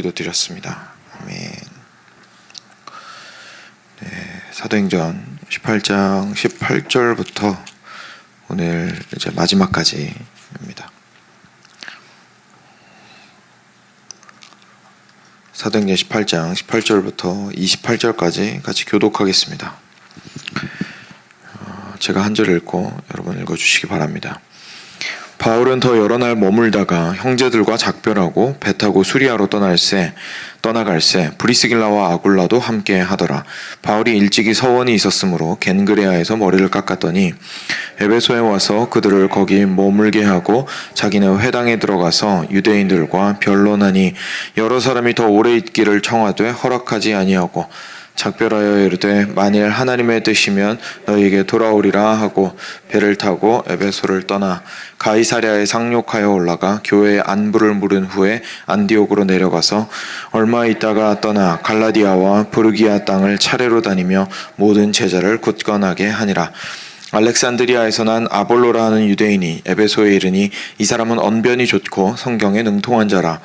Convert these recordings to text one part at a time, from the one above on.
기도드렸습니다. 아멘. 네, 사도행전 18장 18절부터 오늘 이제 마지막까지입니다. 사도행전 18장 18절부터 28절까지 같이 교독하겠습니다. 제가 한 절 읽고 여러분 읽어주시기 바랍니다. 바울은 더 여러 날 머물다가 형제들과 작별하고 배 타고 수리아로 떠나갈새 브리스길라와 아굴라도 함께 하더라. 바울이 일찍이 서원이 있었으므로 겐그레아에서 머리를 깎았더니 에베소에 와서 그들을 거기 머물게 하고 자기는 회당에 들어가서 유대인들과 변론하니 여러 사람이 더 오래 있기를 청하되 허락하지 아니하고 작별하여 이르되 만일 하나님의 뜻이면 너희에게 돌아오리라 하고 배를 타고 에베소를 떠나 가이사랴에 상륙하여 올라가 교회의 안부를 물은 후에 안디옥으로 내려가서 얼마 있다가 떠나 갈라디아와 부르기아 땅을 차례로 다니며 모든 제자를 굳건하게 하니라. 알렉산드리아에서 난 아볼로라 하는 유대인이 에베소에 이르니 이 사람은 언변이 좋고 성경에 능통한 자라.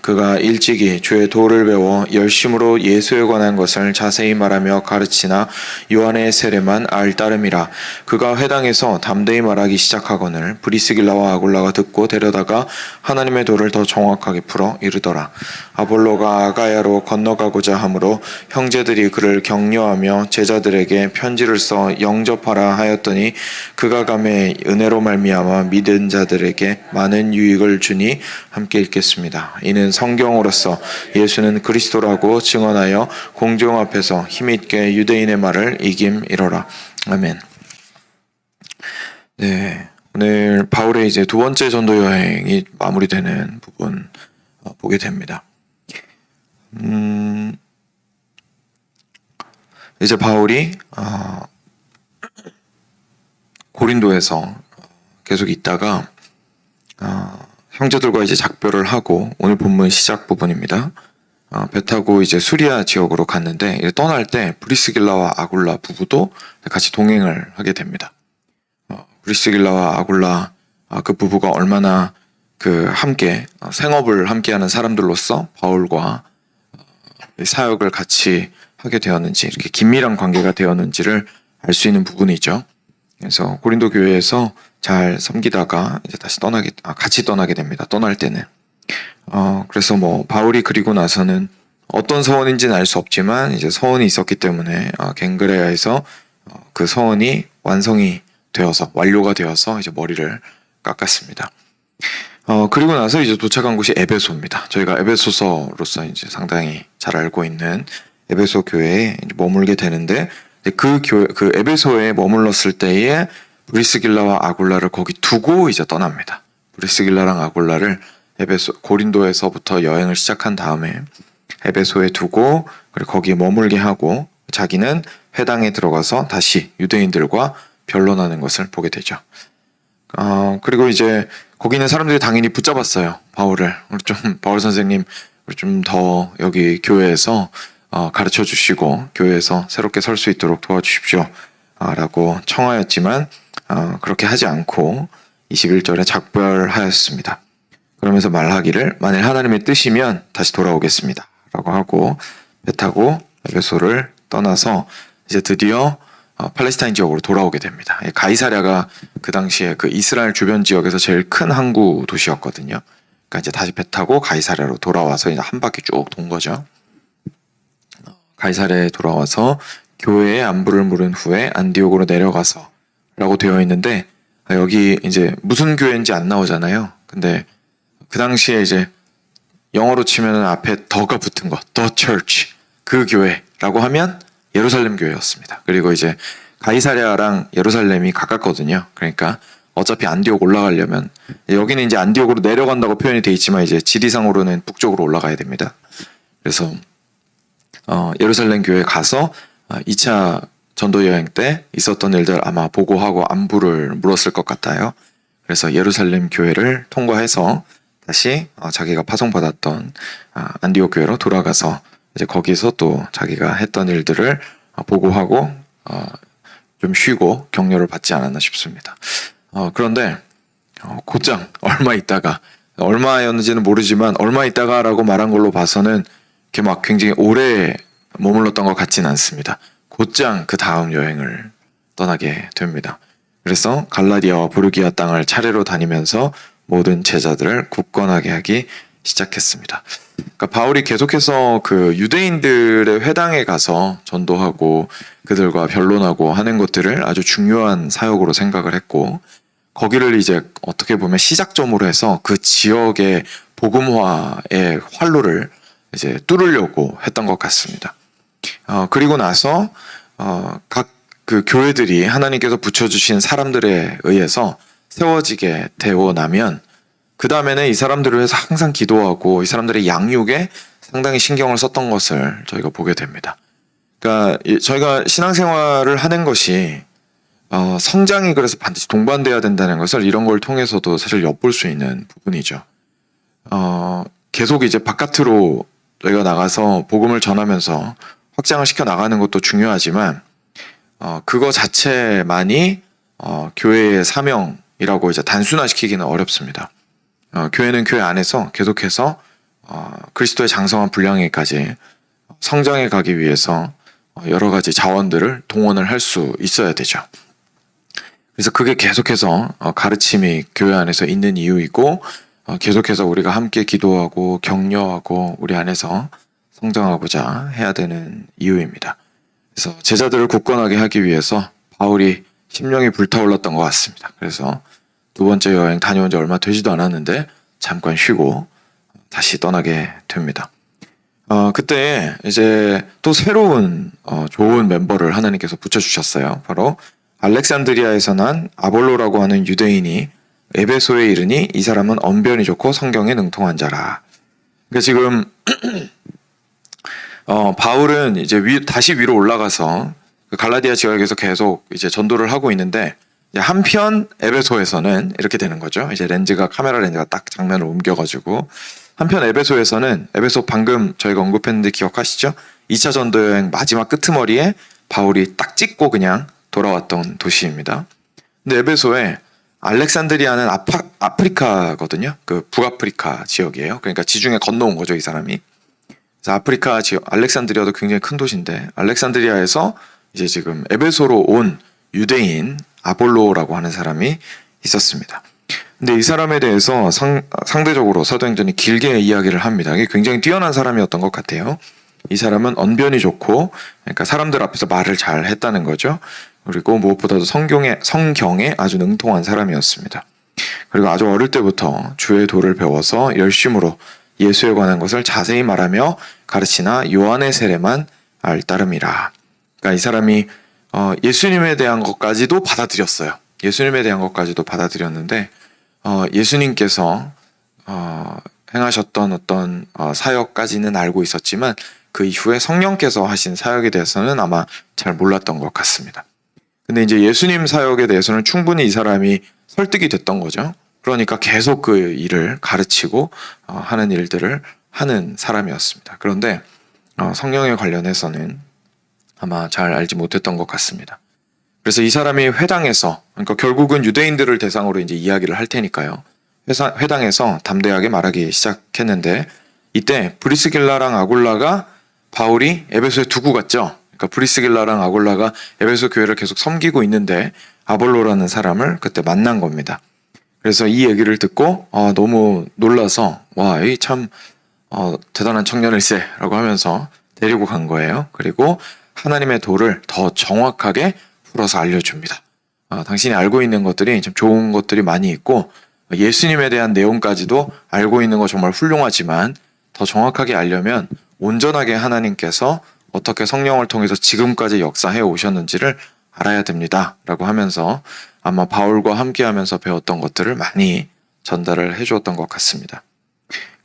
그가 일찍이 주의 도를 배워 열심으로 예수에 관한 것을 자세히 말하며 가르치나 요한의 세례만 알 따름이라. 그가 회당에서 담대히 말하기 시작하거늘 브리스길라와 아굴라가 듣고 데려다가 하나님의 도를 더 정확하게 풀어 이르더라. 아볼로가 아가야로 건너가고자 하므로 형제들이 그를 격려하며 제자들에게 편지를 써 영접하라 하였더니 그가 가매 은혜로 말미암아 믿은 자들에게 많은 유익을 주니 함께 읽겠습니다. 이는 성경으로서 예수는 그리스도라고 증언하여 공중 앞에서 힘있게 유대인의 말을 이김이로라. 아멘. 네, 오늘 바울의 이제 두 번째 전도 여행이 마무리되는 부분 보게 됩니다. 이제 바울이 고린도에서 계속 있다가 형제들과 이제 작별을 하고 오늘 본문 시작 부분입니다. 배 타고 이제 수리아 지역으로 갔는데 떠날 때 브리스길라와 아굴라 부부도 같이 동행을 하게 됩니다. 브리스길라와 아굴라 그 부부가 얼마나 함께 생업을 함께하는 사람들로서 바울과 사역을 같이 하게 되었는지 이렇게 긴밀한 관계가 되었는지를 알 수 있는 부분이죠. 그래서 고린도 교회에서 잘 섬기다가 이제 다시 같이 떠나게 됩니다. 떠날 때는. 그래서 바울이 그리고 나서는 어떤 서원인지는 알 수 없지만 이제 서원이 있었기 때문에 겐그레아에서 그 서원이 완료가 되어서 이제 머리를 깎았습니다. 그리고 나서 이제 도착한 곳이 에베소입니다. 저희가 에베소서로서 이제 상당히 잘 알고 있는 에베소 교회에 머물게 되는데 그 에베소에 머물렀을 때에 브리스길라와 아굴라를 거기 두고 이제 떠납니다. 브리스길라랑 아굴라를 고린도에서부터 여행을 시작한 다음에 에베소에 두고 그리고 거기에 머물게 하고 자기는 회당에 들어가서 다시 유대인들과 변론하는 것을 보게 되죠. 그리고 이제 거기 있는 사람들이 당연히 붙잡았어요. 바울 선생님 좀 더 여기 교회에서 가르쳐 주시고 교회에서 새롭게 설 수 있도록 도와주십시오 라고 청하였지만 그렇게 하지 않고 21절에 작별하였습니다. 그러면서 말하기를 만일 하나님의 뜻이면 다시 돌아오겠습니다 라고 하고 배 타고 에베소를 떠나서 이제 드디어 팔레스타인 지역으로 돌아오게 됩니다. 가이사랴가 그 당시에 그 이스라엘 주변 지역에서 제일 큰 항구 도시였거든요. 그러니까 이제 다시 배 타고 가이사랴로 돌아와서 이제 한 바퀴 쭉 돈 거죠. 가이사랴에 돌아와서 교회의 안부를 물은 후에 안디옥으로 내려가서 라고 되어 있는데 여기 이제 무슨 교회인지 안 나오잖아요. 근데 그 당시에 이제 영어로 치면 앞에 더가 붙은 것, The Church, 그 교회라고 하면 예루살렘 교회였습니다. 그리고 이제 가이사랴랑 예루살렘이 가깝거든요. 그러니까 어차피 안디옥 올라가려면 여기는 이제 안디옥으로 내려간다고 표현이 돼 있지만 이제 지리상으로는 북쪽으로 올라가야 됩니다. 그래서 예루살렘 교회에 가서 2차 전도 여행 때 있었던 일들 아마 보고하고 안부를 물었을 것 같아요. 그래서 예루살렘 교회를 통과해서 다시 자기가 파송받았던 안디옥 교회로 돌아가서 이제 거기서 또 자기가 했던 일들을 보고하고 좀 쉬고 격려를 받지 않았나 싶습니다. 그런데 곧장 얼마 있다가 얼마였는지는 모르지만 얼마 있다가라고 말한 걸로 봐서는 이렇게 막 굉장히 오래 머물렀던 것 같지는 않습니다. 곧장 그 다음 여행을 떠나게 됩니다. 그래서 갈라디아와 부르기아 땅을 차례로 다니면서 모든 제자들을 굳건하게 하기 시작했습니다. 그러니까 바울이 계속해서 그 유대인들의 회당에 가서 전도하고 그들과 변론하고 하는 것들을 아주 중요한 사역으로 생각을 했고, 거기를 이제 어떻게 보면 시작점으로 해서 그 지역의 복음화의 활로를 이제 뚫으려고 했던 것 같습니다. 그리고 나서 각 그 교회들이 하나님께서 붙여주신 사람들에 의해서 세워지게 되고 나면 그 다음에는 이 사람들을 위해서 항상 기도하고 이 사람들의 양육에 상당히 신경을 썼던 것을 저희가 보게 됩니다. 그러니까 저희가 신앙생활을 하는 것이 성장이 그래서 반드시 동반돼야 된다는 것을 이런 걸 통해서도 사실 엿볼 수 있는 부분이죠. 계속 이제 바깥으로 저희가 나가서 복음을 전하면서 확장을 시켜 나가는 것도 중요하지만 그거 자체만이 교회의 사명이라고 이제 단순화시키기는 어렵습니다. 교회는 교회 안에서 계속해서 그리스도의 장성한 분량에까지 성장해 가기 위해서 여러 가지 자원들을 동원을 할 수 있어야 되죠. 그래서 그게 계속해서 가르침이 교회 안에서 있는 이유이고, 계속해서 우리가 함께 기도하고 격려하고 우리 안에서 성장하고자 해야 되는 이유입니다. 그래서 제자들을 굳건하게 하기 위해서 바울이 심령이 불타올랐던 것 같습니다. 그래서 두 번째 여행 다녀온 지 얼마 되지도 않았는데 잠깐 쉬고 다시 떠나게 됩니다. 그때 이제 또 새로운 좋은 멤버를 하나님께서 붙여주셨어요. 바로 알렉산드리아에서 난 아볼로라고 하는 유대인이 에베소에 이르니 이 사람은 언변이 좋고 성경에 능통한 자라. 그러니까 지금 바울은 이제 다시 위로 올라가서 그 갈라디아 지역에서 계속 이제 전도를 하고 있는데, 이제 한편 에베소에서는 이렇게 되는 거죠. 이제 카메라 렌즈가 딱 장면을 옮겨가지고, 한편 에베소에서는, 에베소 방금 저희가 언급했는데 기억하시죠? 2차 전도 여행 마지막 끄트머리에 바울이 딱 찍고 그냥 돌아왔던 도시입니다. 근데 에베소에 알렉산드리아는 아프리카거든요. 그 북아프리카 지역이에요. 그러니까 지중해 건너온 거죠, 이 사람이. 아프리카 지역, 알렉산드리아도 굉장히 큰 도시인데, 알렉산드리아에서 이제 지금 에베소로 온 유대인 아볼로라고 하는 사람이 있었습니다. 근데 이 사람에 대해서 상대적으로 사도행전이 길게 이야기를 합니다. 이게 굉장히 뛰어난 사람이었던 것 같아요. 이 사람은 언변이 좋고, 그러니까 사람들 앞에서 말을 잘 했다는 거죠. 그리고 무엇보다도 성경에 아주 능통한 사람이었습니다. 그리고 아주 어릴 때부터 주의 도를 배워서 열심으로 예수에 관한 것을 자세히 말하며 가르치나 요한의 세례만 알 따름이라. 그러니까 이 사람이 예수님에 대한 것까지도 받아들였어요. 예수님에 대한 것까지도 받아들였는데, 예수님께서 행하셨던 어떤 사역까지는 알고 있었지만 그 이후에 성령께서 하신 사역에 대해서는 아마 잘 몰랐던 것 같습니다. 근데 이제 예수님 사역에 대해서는 충분히 이 사람이 설득이 됐던 거죠. 그러니까 계속 그 일을 가르치고 하는 일들을 하는 사람이었습니다. 그런데 성령에 관련해서는 아마 잘 알지 못했던 것 같습니다. 그래서 이 사람이 회당에서, 그러니까 결국은 유대인들을 대상으로 이제 이야기를 할 테니까요. 회당에서 담대하게 말하기 시작했는데, 이때 브리스길라랑 아굴라가 바울이 에베소에 두고 갔죠. 그러니까 브리스길라랑 아굴라가 에베소 교회를 계속 섬기고 있는데 아볼로라는 사람을 그때 만난 겁니다. 그래서 이 얘기를 듣고 너무 놀라서 이 참 대단한 청년일세라고 하면서 데리고 간 거예요. 그리고 하나님의 도를 더 정확하게 풀어서 알려줍니다. 당신이 알고 있는 것들이 참 좋은 것들이 많이 있고 예수님에 대한 내용까지도 알고 있는 거 정말 훌륭하지만 더 정확하게 알려면 온전하게 하나님께서 어떻게 성령을 통해서 지금까지 역사해 오셨는지를 알아야 됩니다 라고 하면서 아마 바울과 함께 하면서 배웠던 것들을 많이 전달을 해주었던 것 같습니다.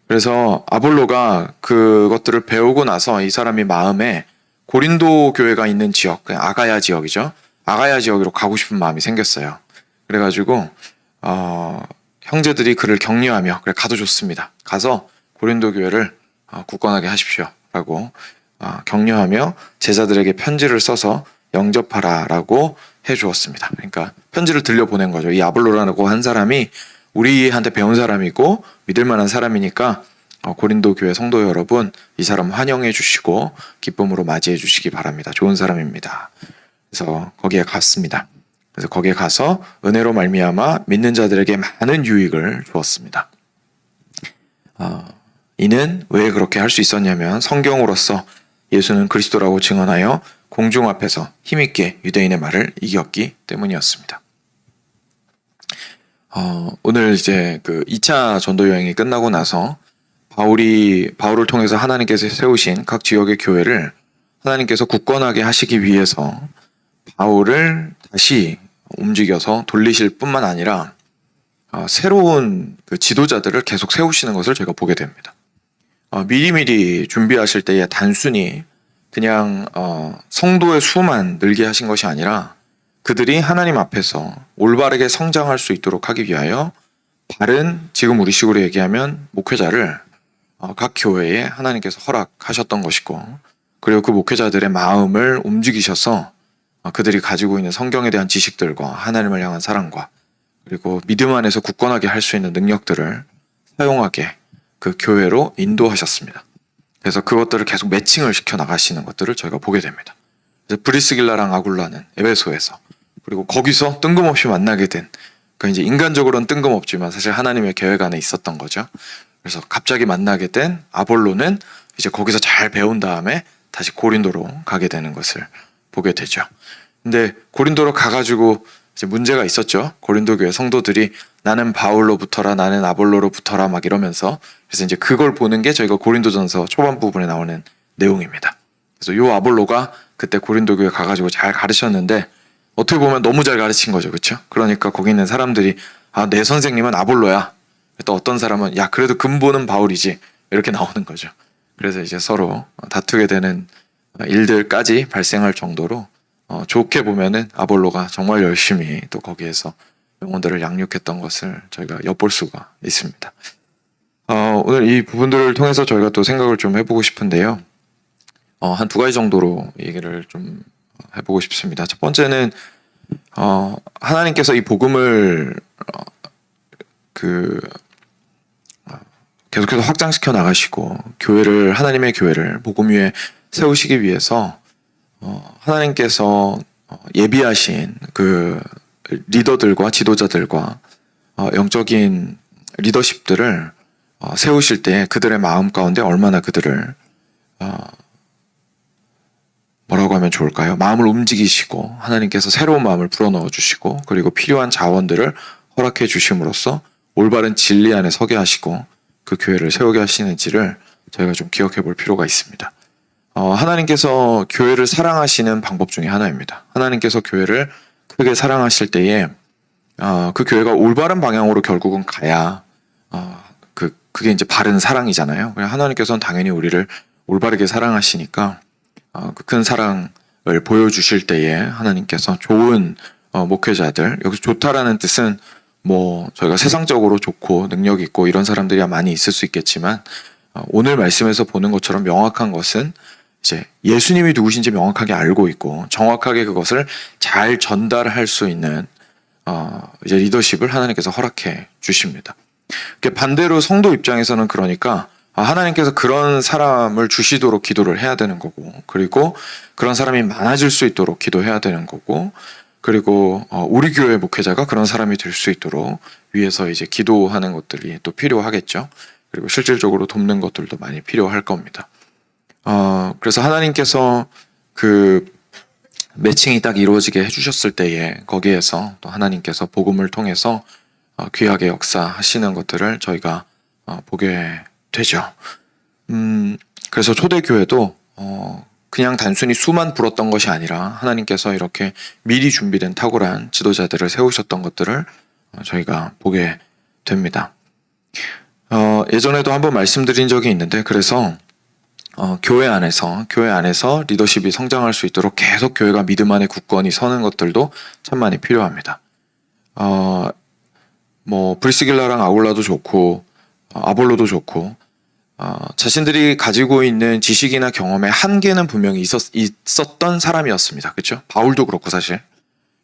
그래서 아볼로가 그것들을 배우고 나서 이 사람이 마음에 고린도 교회가 있는 지역, 아가야 지역이죠. 아가야 지역으로 가고 싶은 마음이 생겼어요. 그래가지고 형제들이 그를 격려하며 그래 가도 좋습니다. 가서 고린도 교회를 굳건하게 하십시오 라고 격려하며 제자들에게 편지를 써서 영접하라라고 해주었습니다. 그러니까 편지를 들려보낸 거죠. 이 아볼로라고 한 사람이 우리한테 배운 사람이고 믿을 만한 사람이니까 고린도 교회 성도 여러분, 이 사람 환영해 주시고 기쁨으로 맞이해 주시기 바랍니다. 좋은 사람입니다. 그래서 거기에 갔습니다. 그래서 거기에 가서 은혜로 말미암아 믿는 자들에게 많은 유익을 주었습니다. 이는 왜 그렇게 할 수 있었냐면 성경으로서 예수는 그리스도라고 증언하여 공중 앞에서 힘있게 유대인의 말을 이겼기 때문이었습니다. 오늘 이제 그 2차 전도 여행이 끝나고 나서 바울을 통해서 하나님께서 세우신 각 지역의 교회를 하나님께서 굳건하게 하시기 위해서 바울을 다시 움직여서 돌리실 뿐만 아니라 새로운 그 지도자들을 계속 세우시는 것을 제가 보게 됩니다. 미리미리 준비하실 때에 단순히 그냥 성도의 수만 늘게 하신 것이 아니라 그들이 하나님 앞에서 올바르게 성장할 수 있도록 하기 위하여 바른, 지금 우리식으로 얘기하면 목회자를 각 교회에 하나님께서 허락하셨던 것이고, 그리고 그 목회자들의 마음을 움직이셔서 그들이 가지고 있는 성경에 대한 지식들과 하나님을 향한 사랑과 그리고 믿음 안에서 굳건하게 할 수 있는 능력들을 사용하게 그 교회로 인도하셨습니다. 그래서 그것들을 계속 매칭을 시켜 나가시는 것들을 저희가 보게 됩니다. 그래서 브리스길라랑 아굴라는 에베소에서, 그리고 거기서 뜬금없이 만나게 된, 그 이제 인간적으로는 뜬금없지만 사실 하나님의 계획 안에 있었던 거죠. 그래서 갑자기 만나게 된 아볼로는 이제 거기서 잘 배운 다음에 다시 고린도로 가게 되는 것을 보게 되죠. 근데 고린도로 가가지고 이제 문제가 있었죠. 고린도 교회 성도들이 나는 바울로 붙어라, 나는 아볼로로 붙어라 막 이러면서, 그래서 이제 그걸 보는 게 저희가 고린도전서 초반 부분에 나오는 내용입니다. 그래서 요 아볼로가 그때 고린도 교회 가가지고 잘 가르쳤는데 어떻게 보면 너무 잘 가르친 거죠, 그렇죠? 그러니까 거기 있는 사람들이 내 선생님은 아볼로야. 또 어떤 사람은 야 그래도 근본은 바울이지, 이렇게 나오는 거죠. 그래서 이제 서로 다투게 되는 일들까지 발생할 정도로 좋게 보면은 아볼로가 정말 열심히 또 거기에서 영혼들을 양육했던 것을 저희가 엿볼 수가 있습니다. 오늘 이 부분들을 통해서 저희가 또 생각을 좀 해보고 싶은데요. 한 두 가지 정도로 얘기를 좀 해보고 싶습니다. 첫 번째는 하나님께서 이 복음을 계속해서 확장시켜 나가시고 하나님의 교회를 복음 위에 세우시기 위해서 하나님께서 예비하신 그 리더들과 지도자들과 영적인 리더십들을 세우실 때 그들의 마음 가운데 얼마나 그들을 뭐라고 하면 좋을까요? 마음을 움직이시고 하나님께서 새로운 마음을 불어넣어 주시고 그리고 필요한 자원들을 허락해 주심으로써 올바른 진리 안에 서게 하시고 그 교회를 세우게 하시는지를 저희가 좀 기억해 볼 필요가 있습니다. 하나님께서 교회를 사랑하시는 방법 중에 하나입니다. 하나님께서 교회를 크게 사랑하실 때에 그 교회가 올바른 방향으로 결국은 가야 그게 이제 바른 사랑이잖아요. 하나님께서는 당연히 우리를 올바르게 사랑하시니까 그 큰 사랑을 보여주실 때에 하나님께서 좋은 목회자들, 여기서 좋다라는 뜻은 뭐 저희가 세상적으로 좋고 능력 있고 이런 사람들이 많이 있을 수 있겠지만 오늘 말씀에서 보는 것처럼 명확한 것은 이제 예수님이 누구신지 명확하게 알고 있고 정확하게 그것을 잘 전달할 수 있는 이제 리더십을 하나님께서 허락해 주십니다. 반대로 성도 입장에서는 그러니까 하나님께서 그런 사람을 주시도록 기도를 해야 되는 거고, 그리고 그런 사람이 많아질 수 있도록 기도해야 되는 거고, 그리고 우리 교회 목회자가 그런 사람이 될 수 있도록 위해서 이제 기도하는 것들이 또 필요하겠죠. 그리고 실질적으로 돕는 것들도 많이 필요할 겁니다. 그래서 하나님께서 그 매칭이 딱 이루어지게 해주셨을 때에 거기에서 또 하나님께서 복음을 통해서 귀하게 역사하시는 것들을 저희가 보게 되죠. 그래서 초대교회도 그냥 단순히 수만 불었던 것이 아니라 하나님께서 이렇게 미리 준비된 탁월한 지도자들을 세우셨던 것들을 저희가 보게 됩니다. 예전에도 한번 말씀드린 적이 있는데, 그래서 교회 안에서 리더십이 성장할 수 있도록 계속 교회가 믿음 안에 굳건히 서는 것들도 참 많이 필요합니다. 뭐 브리스길라랑 아굴라도 좋고 아볼로도 좋고 자신들이 가지고 있는 지식이나 경험의 한계는 분명히 있었던 사람이었습니다. 그렇죠? 바울도 그렇고 사실.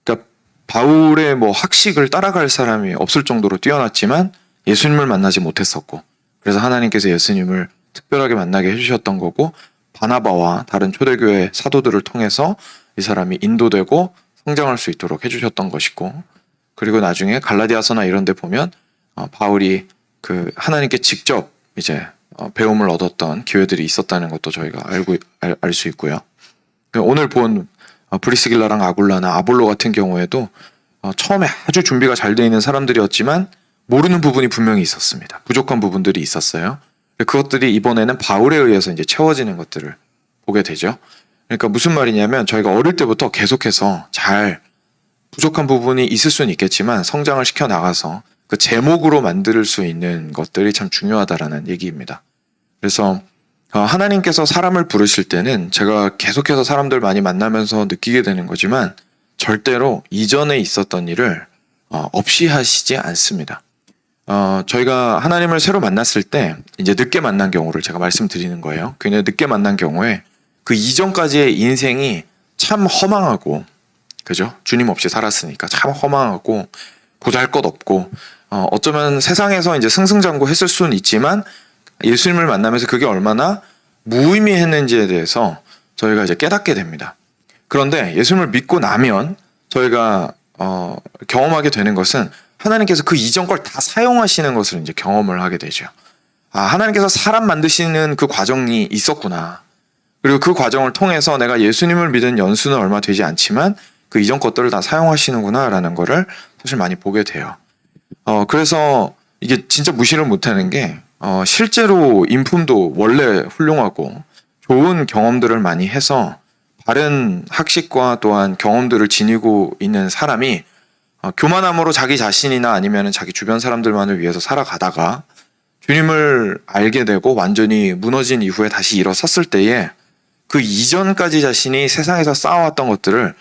그러니까 바울의 뭐 학식을 따라갈 사람이 없을 정도로 뛰어났지만 예수님을 만나지 못했었고, 그래서 하나님께서 예수님을 특별하게 만나게 해주셨던 거고, 바나바와 다른 초대교회 사도들을 통해서 이 사람이 인도되고 성장할 수 있도록 해주셨던 것이고, 그리고 나중에 갈라디아서나 이런 데 보면 바울이 그 하나님께 직접 이제 배움을 얻었던 기회들이 있었다는 것도 저희가 알 수 있고요. 오늘 본 브리스길라랑 아굴라나 아볼로 같은 경우에도 처음에 아주 준비가 잘 돼 있는 사람들이었지만 모르는 부분이 분명히 있었습니다. 부족한 부분들이 있었어요. 그것들이 이번에는 바울에 의해서 이제 채워지는 것들을 보게 되죠. 그러니까 무슨 말이냐면 저희가 어릴 때부터 계속해서 잘 부족한 부분이 있을 수는 있겠지만 성장을 시켜 나가서 그 제목으로 만들 수 있는 것들이 참 중요하다라는 얘기입니다. 그래서 하나님께서 사람을 부르실 때는 제가 계속해서 사람들 많이 만나면서 느끼게 되는 거지만 절대로 이전에 있었던 일을 없이 하시지 않습니다. 저희가 하나님을 새로 만났을 때 이제 늦게 만난 경우를 제가 말씀드리는 거예요. 굉장히 늦게 만난 경우에 그 이전까지의 인생이 참 허망하고, 그죠? 주님 없이 살았으니까 참 허망하고 보잘것없고, 어쩌면 세상에서 이제 승승장구했을 수는 있지만 예수님을 만나면서 그게 얼마나 무의미했는지에 대해서 저희가 이제 깨닫게 됩니다. 그런데 예수님을 믿고 나면 저희가 경험하게 되는 것은 하나님께서 그 이전 걸 다 사용하시는 것을 이제 경험을 하게 되죠. 하나님께서 사람 만드시는 그 과정이 있었구나. 그리고 그 과정을 통해서 내가 예수님을 믿은 연수는 얼마 되지 않지만 그 이전 것들을 다 사용하시는구나라는 거를 사실 많이 보게 돼요. 그래서 이게 진짜 무시를 못하는 게 실제로 인품도 원래 훌륭하고 좋은 경험들을 많이 해서 바른 학식과 또한 경험들을 지니고 있는 사람이 교만함으로 자기 자신이나 아니면 자기 주변 사람들만을 위해서 살아가다가 주님을 알게 되고 완전히 무너진 이후에 다시 일어섰을 때에 그 이전까지 자신이 세상에서 쌓아왔던 것들을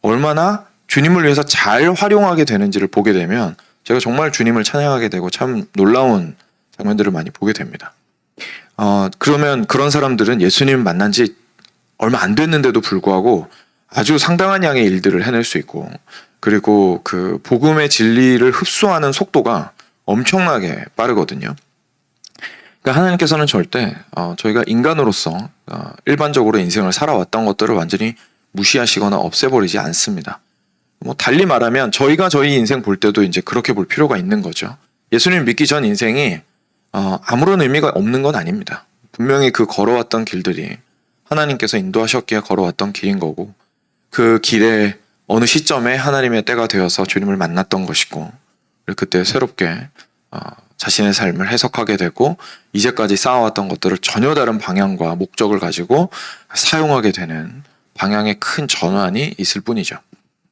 얼마나 주님을 위해서 잘 활용하게 되는지를 보게 되면 제가 정말 주님을 찬양하게 되고 참 놀라운 장면들을 많이 보게 됩니다. 그러면 그런 사람들은 예수님 만난 지 얼마 안 됐는데도 불구하고 아주 상당한 양의 일들을 해낼 수 있고, 그리고 그 복음의 진리를 흡수하는 속도가 엄청나게 빠르거든요. 그러니까 하나님께서는 절대 저희가 인간으로서 일반적으로 인생을 살아왔던 것들을 완전히 무시하시거나 없애버리지 않습니다. 뭐 달리 말하면 저희가 저희 인생 볼 때도 이제 그렇게 볼 필요가 있는 거죠. 예수님 믿기 전 인생이 아무런 의미가 없는 건 아닙니다. 분명히 그 걸어왔던 길들이 하나님께서 인도하셨기에 걸어왔던 길인 거고, 그 길에 어느 시점에 하나님의 때가 되어서 주님을 만났던 것이고, 그때 새롭게 자신의 삶을 해석하게 되고 이제까지 쌓아왔던 것들을 전혀 다른 방향과 목적을 가지고 사용하게 되는 방향의 큰 전환이 있을 뿐이죠.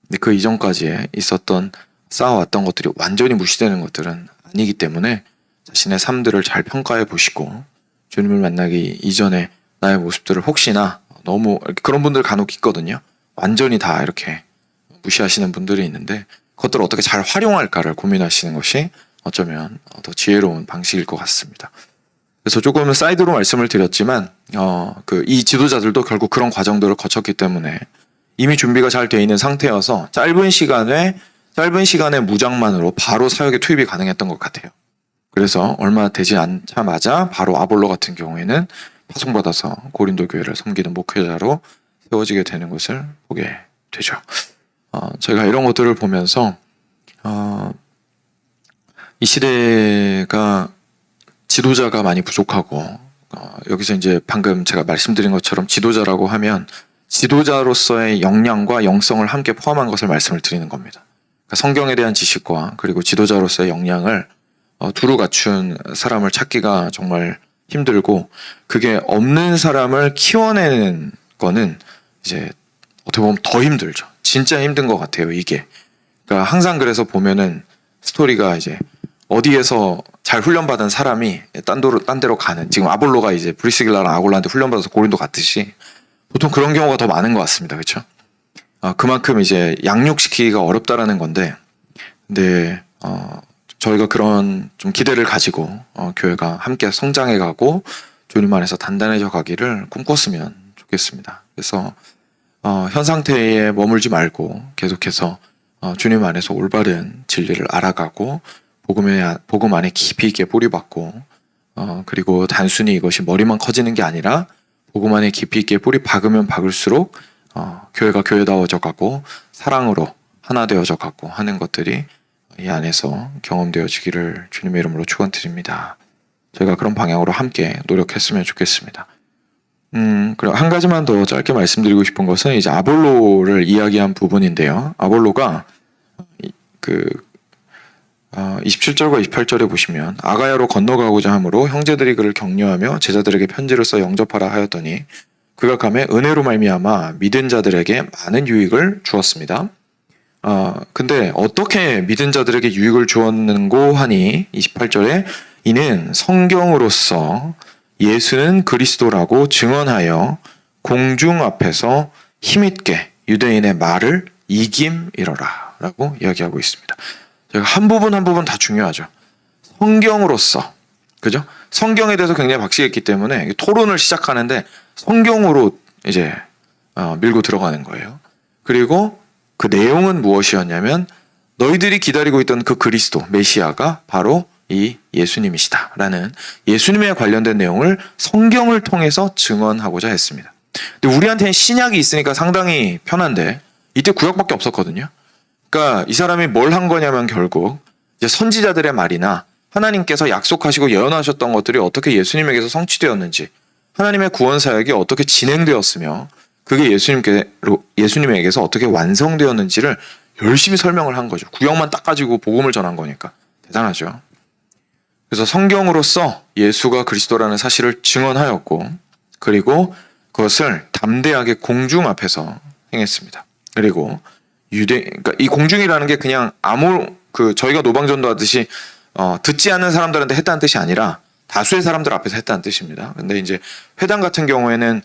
근데 그 이전까지에 있었던 쌓아왔던 것들이 완전히 무시되는 것들은 아니기 때문에 자신의 삶들을 잘 평가해 보시고, 주님을 만나기 이전에 나의 모습들을 혹시나 너무 그런 분들 간혹 있거든요. 완전히 다 이렇게 무시하시는 분들이 있는데 그것들을 어떻게 잘 활용할까를 고민하시는 것이 어쩌면 더 지혜로운 방식일 것 같습니다. 그래서 조금 사이드로 말씀을 드렸지만 이 지도자들도 결국 그런 과정들을 거쳤기 때문에 이미 준비가 잘 돼 있는 상태여서 짧은 시간에 무장만으로 바로 사역에 투입이 가능했던 것 같아요. 그래서 얼마 되지 않자마자 바로 아볼로 같은 경우에는 파송받아서 고린도 교회를 섬기는 목회자로 세워지게 되는 것을 보게 되죠. 저희가 이런 것들을 보면서 이 시대가 지도자가 많이 부족하고, 여기서 이제 방금 제가 말씀드린 것처럼 지도자라고 하면 지도자로서의 역량과 영성을 함께 포함한 것을 말씀을 드리는 겁니다. 그러니까 성경에 대한 지식과 그리고 지도자로서의 역량을 두루 갖춘 사람을 찾기가 정말 힘들고, 그게 없는 사람을 키워내는 거는 이제 어떻게 보면 더 힘들죠. 진짜 힘든 것 같아요, 이게. 그러니까 항상 그래서 보면은 스토리가 이제 어디에서 잘 훈련받은 사람이 딴 데로 가는, 지금 아볼로가 이제 브리스길라랑 아굴라한테 훈련받아서 고린도 갔듯이 보통 그런 경우가 더 많은 것 같습니다. 그렇죠? 그만큼 이제 양육시키기가 어렵다라는 건데, 근데 저희가 그런 좀 기대를 가지고 교회가 함께 성장해가고 주님 안에서 단단해져 가기를 꿈꿨으면 좋겠습니다. 그래서 현 상태에 머물지 말고 계속해서 주님 안에서 올바른 진리를 알아가고 복음 안에 깊이 있게 뿌리박고 그리고 단순히 이것이 머리만 커지는 게 아니라 복음 안에 깊이 있게 뿌리 박으면 박을수록 교회가 교회다워져 가고 사랑으로 하나 되어져 가고 하는 것들이 이 안에서 경험되어지기를 주님의 이름으로 축원드립니다. 저희가 그런 방향으로 함께 노력했으면 좋겠습니다. 그리고 한 가지만 더 짧게 말씀드리고 싶은 것은 이제 아볼로를 이야기한 부분인데요. 아볼로가 27절과 28절에 보시면 아가야로 건너가고자 하므로 형제들이 그를 격려하며 제자들에게 편지를 써 영접하라 하였더니 그가 가매 은혜로 말미암아 믿은 자들에게 많은 유익을 주었습니다. 근데 어떻게 믿은 자들에게 유익을 주었는고 하니 28절에 이는 성경으로서 예수는 그리스도라고 증언하여 공중 앞에서 힘있게 유대인의 말을 이김이러라 라고 이야기하고 있습니다. 제가 한 부분 한 부분 다 중요하죠. 성경으로서, 그죠? 성경에 대해서 굉장히 박식했기 때문에 토론을 시작하는데 성경으로 이제 밀고 들어가는 거예요. 그리고 그 내용은 무엇이었냐면 너희들이 기다리고 있던 그 그리스도, 메시아가 바로 이 예수님이시다라는 예수님에 관련된 내용을 성경을 통해서 증언하고자 했습니다. 근데 우리한테는 신약이 있으니까 상당히 편한데 이때 구약밖에 없었거든요. 그러니까 이 사람이 뭘 한 거냐면 결국 이제 선지자들의 말이나 하나님께서 약속하시고 예언하셨던 것들이 어떻게 예수님에게서 성취되었는지, 하나님의 구원 사역이 어떻게 진행되었으며 그게 예수님에게서 어떻게 완성되었는지를 열심히 설명을 한 거죠. 구약만 딱 가지고 복음을 전한 거니까 대단하죠. 그래서 성경으로서 예수가 그리스도라는 사실을 증언하였고, 그리고 그것을 담대하게 공중 앞에서 행했습니다. 그리고 그러니까 이 공중이라는 게 그냥 저희가 노방전도 하듯이 듣지 않는 사람들한테 했다는 뜻이 아니라 다수의 사람들 앞에서 했다는 뜻입니다. 근데 이제 회당 같은 경우에는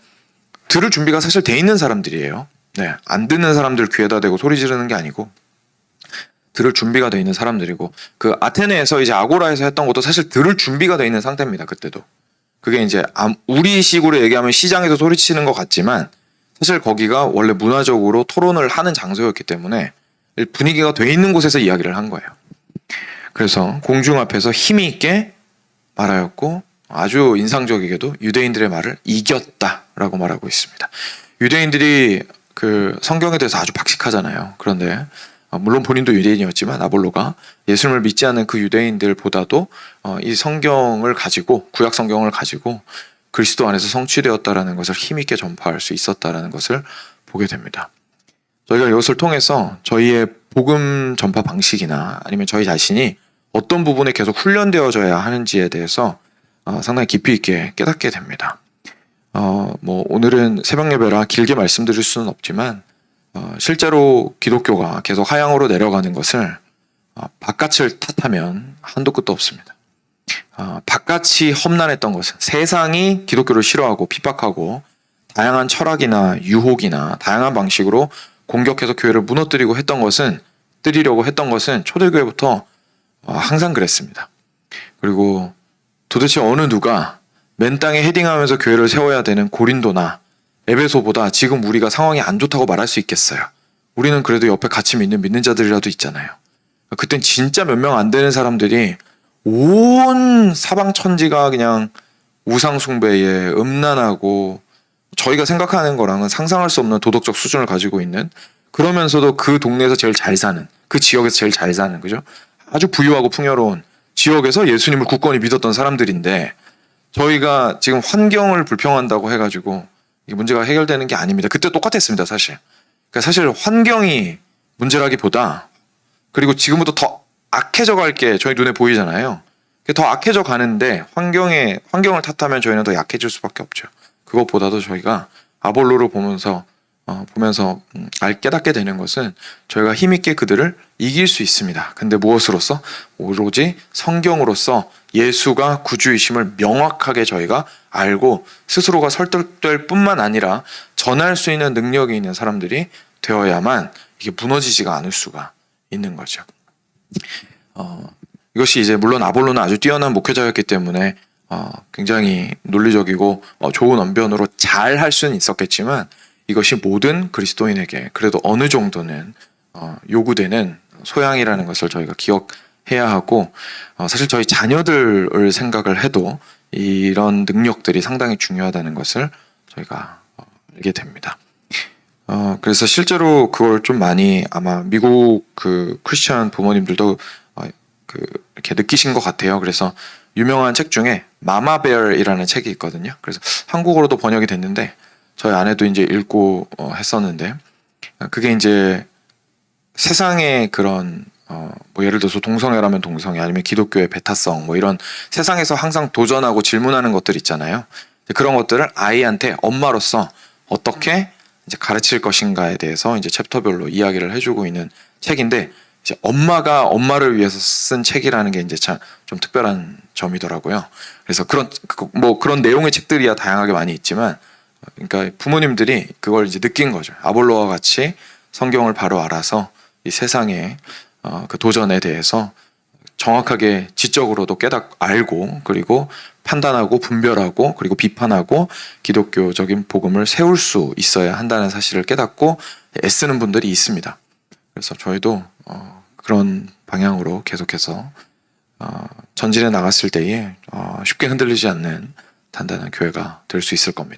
들을 준비가 사실 돼 있는 사람들이에요. 네, 안 듣는 사람들 귀에다 대고 소리 지르는 게 아니고 들을 준비가 돼 있는 사람들이고, 그 아테네에서 이제 아고라에서 했던 것도 사실 들을 준비가 돼 있는 상태입니다. 그때도 그게 이제 우리식으로 얘기하면 시장에서 소리치는 것 같지만 사실 거기가 원래 문화적으로 토론을 하는 장소였기 때문에 분위기가 돼 있는 곳에서 이야기를 한 거예요. 그래서 공중 앞에서 힘이 있게 말하였고 아주 인상적이게도 유대인들의 말을 이겼다라고 말하고 있습니다. 유대인들이 그 성경에 대해서 아주 박식하잖아요. 그런데 물론 본인도 유대인이었지만 아볼로가 예수님을 믿지 않는 그 유대인들보다도 이 성경을 가지고, 구약 성경을 가지고 그리스도 안에서 성취되었다라는 것을 힘있게 전파할 수 있었다라는 것을 보게 됩니다. 저희가 이것을 통해서 저희의 복음 전파 방식이나 아니면 저희 자신이 어떤 부분에 계속 훈련되어져야 하는지에 대해서 상당히 깊이 있게 깨닫게 됩니다. 오늘은 새벽 예배라 길게 말씀드릴 수는 없지만 실제로 기독교가 계속 하향으로 내려가는 것을 바깥을 탓하면 한도 끝도 없습니다. 바깥이 험난했던 것은, 세상이 기독교를 싫어하고 핍박하고 다양한 철학이나 유혹이나 다양한 방식으로 공격해서 교회를 무너뜨리려고 했던 것은 초대교회부터 항상 그랬습니다. 그리고 도대체 어느 누가 맨 땅에 헤딩하면서 교회를 세워야 되는 고린도나 에베소보다 지금 우리가 상황이 안 좋다고 말할 수 있겠어요. 우리는 그래도 옆에 같이 믿는 자들이라도 있잖아요. 그땐 진짜 몇 명 안 되는 사람들이 온 사방 천지가 그냥 우상 숭배에 음란하고 저희가 생각하는 거랑은 상상할 수 없는 도덕적 수준을 가지고 있는, 그러면서도 그 동네에서 제일 잘 사는, 그 지역에서 제일 잘 사는, 그죠? 아주 부유하고 풍요로운 지역에서 예수님을 굳건히 믿었던 사람들인데 저희가 지금 환경을 불평한다고 해가지고 이 문제가 해결되는 게 아닙니다. 그때 똑같았습니다, 사실. 그러니까 사실 환경이 문제라기보다, 그리고 지금부터 더 악해져 갈 게 저희 눈에 보이잖아요. 더 악해져 가는데 환경을 탓하면 저희는 더 약해질 수밖에 없죠. 그것보다도 저희가 아볼로를 보면서 깨닫게 되는 것은 저희가 힘있게 그들을 이길 수 있습니다. 근데 무엇으로써? 오로지 성경으로서 예수가 구주이심을 명확하게 저희가 알고 스스로가 설득될 뿐만 아니라 전할 수 있는 능력이 있는 사람들이 되어야만 이게 무너지지가 않을 수가 있는 거죠. 이것이 이제 물론 아볼로는 아주 뛰어난 목회자였기 때문에 굉장히 논리적이고 좋은 언변으로 잘 할 수는 있었겠지만 이것이 모든 그리스도인에게 그래도 어느 정도는 요구되는 소양이라는 것을 저희가 기억해야 하고 사실 저희 자녀들을 생각을 해도 이런 능력들이 상당히 중요하다는 것을 저희가 알게 됩니다. 그래서 실제로 그걸 좀 많이 아마 미국 그 크리스천 부모님들도 이렇게 느끼신 것 같아요. 그래서 유명한 책 중에 마마베어이라는 책이 있거든요. 그래서 한국어로도 번역이 됐는데 저희 아내도 이제 읽고 했었는데 그게 이제 세상의 그런 뭐 예를 들어서 동성애라면 동성애 아니면 기독교의 배타성 뭐 이런 세상에서 항상 도전하고 질문하는 것들 있잖아요. 그런 것들을 아이한테 엄마로서 어떻게 이제 가르칠 것인가에 대해서 이제 챕터별로 이야기를 해주고 있는 책인데 이제 엄마가 엄마를 위해서 쓴 책이라는 게 이제 참 좀 특별한 점이더라고요. 그래서 그런 내용의 책들이야 다양하게 많이 있지만 그러니까 부모님들이 그걸 이제 느낀 거죠. 아볼로와 같이 성경을 바로 알아서 이 세상의 그 도전에 대해서 정확하게 지적으로도 알고 그리고 판단하고 분별하고 그리고 비판하고 기독교적인 복음을 세울 수 있어야 한다는 사실을 깨닫고 애쓰는 분들이 있습니다. 그래서 저희도 그런 방향으로 계속해서 전진해 나갔을 때에 쉽게 흔들리지 않는 단단한 교회가 될 수 있을 겁니다.